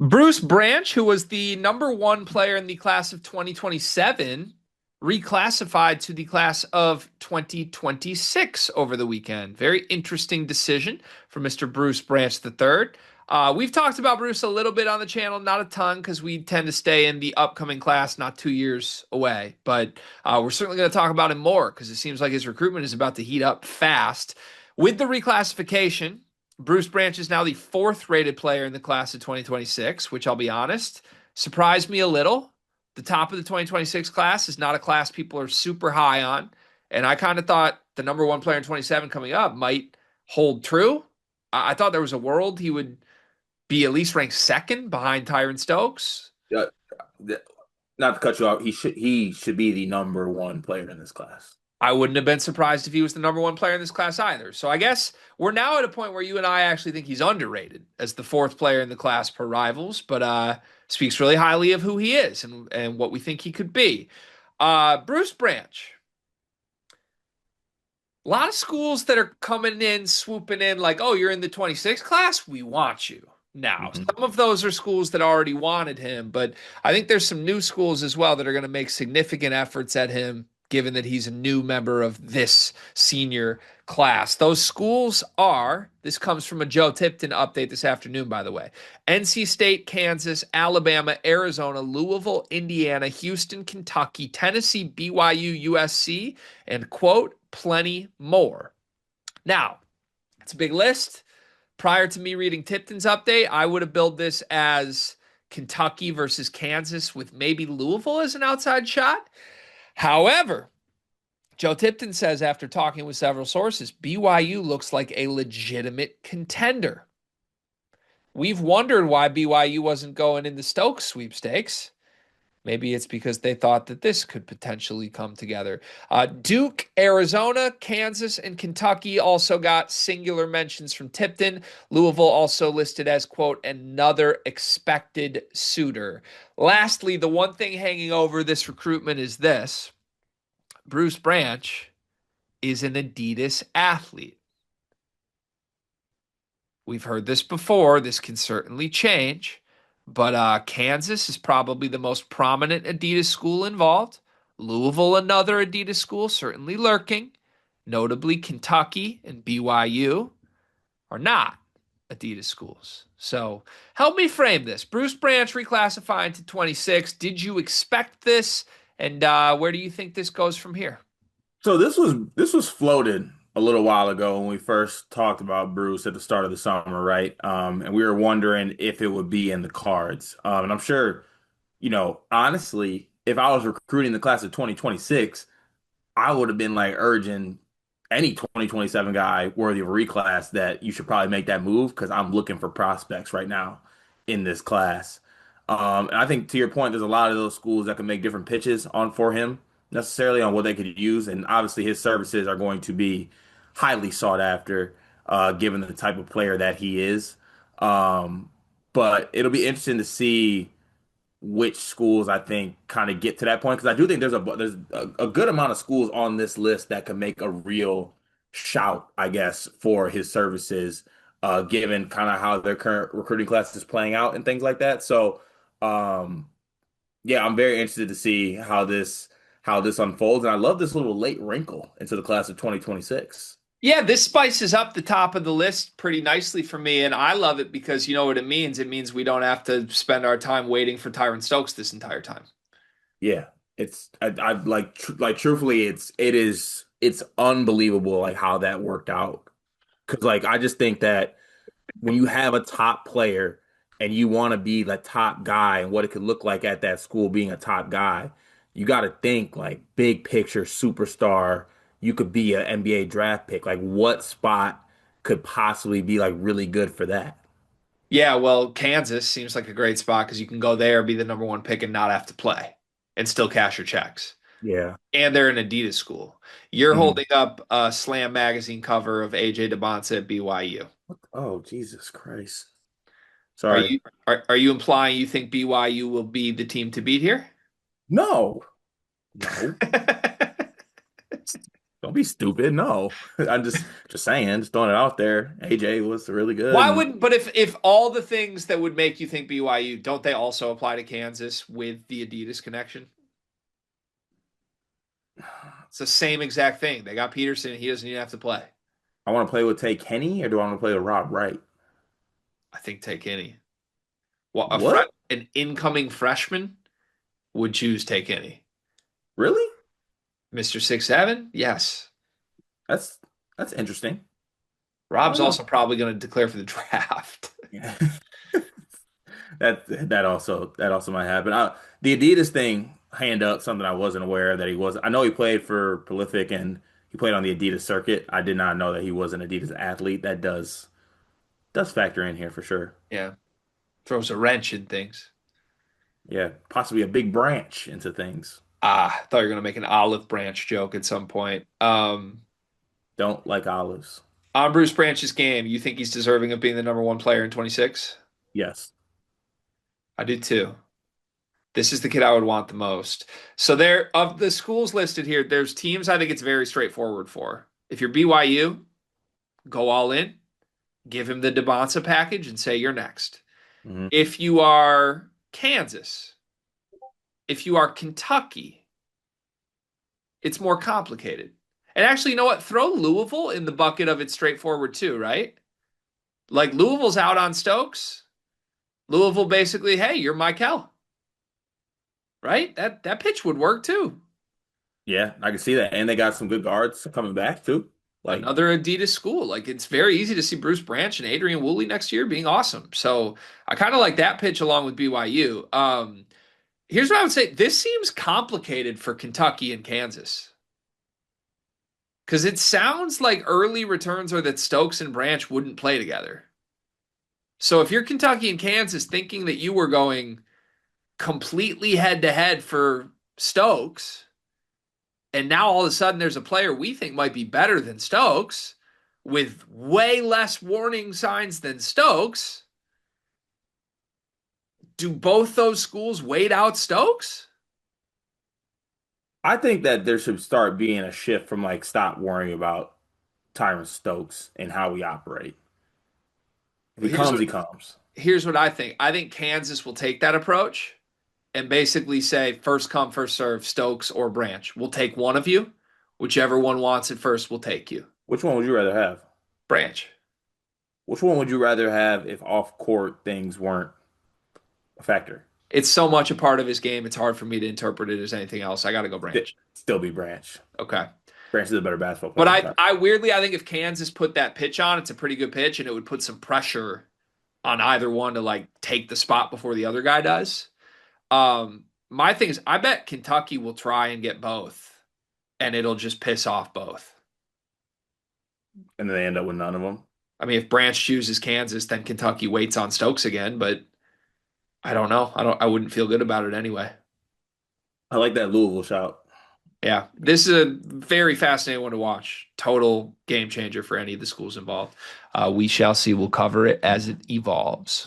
Bruce Branch, who was the number one player in the class of 2027, reclassified to the class of 2026 over the weekend. Very interesting decision for Mr. Bruce Branch III. We've talked about Bruce a little bit on the channel, not a ton, because we tend to stay in the upcoming class, not 2 years away. But we're certainly going to talk about him more because it seems like his recruitment is about to heat up fast. With the reclassification, Bruce Branch is now the fourth rated player in the class of 2026, which I'll be honest, surprised me a little. The top of the 2026 class is not a class people are super high on. And I kind of thought the number one player in 27 coming up might hold true. I thought there was a world he would be at least ranked second behind Tyron Stokes. Yeah, not to cut you off, he should be the number one player in this class. I wouldn't have been surprised if he was the number one player in this class either. So I guess we're now at a point where you and I actually think he's underrated as the fourth player in the class per rivals, but speaks really highly of who he is and what we think he could be. Bruce Branch, a lot of schools that are coming in, swooping in, like, oh, you're in the 26 class? We want you. Now, Mhm. some of those are schools that already wanted him, but I think there's some new schools as well that are going to make significant efforts at him, given that he's a new member of this senior class. Those schools are, this comes from a Joe Tipton update this afternoon, by the way: NC State, Kansas, Alabama, Arizona, Louisville, Indiana, Houston, Kentucky, Tennessee, BYU, USC, and quote, plenty more. Now, it's a big list. Prior to me reading Tipton's update, I would have billed this as Kentucky versus Kansas with maybe Louisville as an outside shot. However, Joe Tipton says after talking with several sources, BYU looks like a legitimate contender. We've wondered why BYU wasn't going in the Stokes sweepstakes. Maybe it's because they thought that this could potentially come together. Duke, Arizona, Kansas, and Kentucky also got singular mentions from Tipton. Louisville also listed as, quote, another expected suitor. Lastly, the one thing hanging over this recruitment is this: Bruce Branch is an Adidas athlete. We've heard this before. This can certainly change. But Kansas is probably the most prominent Adidas school involved. Louisville, another Adidas school, certainly lurking. Notably, Kentucky and BYU are not Adidas schools. So help me frame this. Bruce Branch reclassifying to 26. Did you expect this? And where do you think this goes from here? So this was floated a little while ago when we first talked about Bruce at the start of the summer, right? And we were wondering if it would be in the cards. And I'm sure, honestly, if I was recruiting the class of 2026, I would have been like urging any 2027 guy worthy of a reclass that you should probably make that move because I'm looking for prospects right now in this class. And I think to your point, there's a lot of those schools that can make different pitches on for him necessarily on what they could use, and obviously his services are going to be highly sought after, given the type of player that he is. Um, but it'll be interesting to see which schools I think kind of get to that point because I do think there's a good amount of schools on this list that can make a real shout, I guess, for his services, given kind of how their current recruiting class is playing out and things like that. So, um, yeah, I'm very interested to see how this unfolds, and I love this little late wrinkle into the class of 2026. Yeah, this spices up the top of the list pretty nicely for me, and I love it because you know what it means. It means we don't have to spend our time waiting for Tyron Stokes this entire time. Yeah, I like truthfully, it's unbelievable like how that worked out. Because like I just think that when you have a top player and you want to be the top guy and what it could look like at that school being a top guy, you got to think like big picture superstar. You could be an NBA draft pick. Like what spot could possibly be like really good for that? Yeah, well, Kansas seems like a great spot because you can go there, be the number one pick, and not have to play and still cash your checks. Yeah. And they're an Adidas school. You're Mhm. holding up a Slam magazine cover of AJ DeBonsa at BYU. Oh, Jesus Christ. Are Sorry. you are you implying you think BYU will be the team to beat here? No. No. Don't be stupid. No, I'm just saying, just throwing it out there. AJ was really good, Why and wouldn't, but if all the things that would make you think BYU, don't they also apply to Kansas with the Adidas connection? It's the same exact thing. They got Peterson, he doesn't even have to play. I want to play with Tay Kenny, or do I want to play with Rob Wright? I think take any. Well, What? an incoming freshman would choose take any. Really? Mr. 6'7"? Yes. That's that's interesting. I Rob's don't know. also probably going to declare for the draft. Yeah. That also might happen. The Adidas thing, hand up, something I wasn't aware of that he was. I know he played for Prolific and he played on the Adidas circuit. I did not know that he was an Adidas athlete. That does factor in here for sure. Yeah. Throws a wrench in things. Yeah, possibly a big branch into things. I thought you were going to make an olive branch joke at some point. Don't like olives. On Bruce Branch's game, you think he's deserving of being the number one player in 26? Yes. I do too. This is the kid I would want the most. So there of the schools listed here, there's teams I think it's very straightforward for. If you're BYU, go all in, give him the DeBonsa package and say you're next. Mhm. If you are Kansas, if you are Kentucky, it's more complicated. And actually, you know what? Throw Louisville in the bucket of it's straightforward too, right? Like Louisville's out on Stokes. Louisville basically, hey, you're Michael, right? That pitch would work too. Yeah, I can see that. And they got some good guards coming back too. Like, Another Adidas school. Like it's very easy to see Bruce Branch and Adrian Woolley next year being awesome. So I kind of like that pitch along with BYU. Here's what I would say. This seems complicated for Kentucky and Kansas because it sounds like early returns are that Stokes and Branch wouldn't play together. So if you're Kentucky and Kansas thinking that you were going completely head to head for Stokes, and now all of a sudden there's a player we think might be better than Stokes with way less warning signs than Stokes, do both those schools wait out Stokes? I think that there should start being a shift from like stop worrying about Tyron Stokes and how we operate. If he Here's comes, what he comes. here's what I think. I think Kansas will take that approach and basically say first come first serve Stokes or Branch. We'll take one of you. Whichever one wants it first, we'll take you. Which one would you rather have? Branch. Which one would you rather have if off court things weren't a factor? It's so much a part of his game. It's hard for me to interpret it as anything else. I got to go Branch. Still be Branch. Okay. Branch is a better basketball player But than I weirdly, I think if Kansas put that pitch on, it's a pretty good pitch and it would put some pressure on either one to like take the spot before the other guy does. My thing is, I bet Kentucky will try and get both and it'll just piss off both. and then they end up with none of them. I mean, if Branch chooses Kansas, then Kentucky waits on Stokes again, but I don't know. I wouldn't feel good about it anyway. I like that Louisville shout. Yeah, this is a very fascinating one to watch. Total game changer for any of the schools involved. We shall see. We'll cover it as it evolves.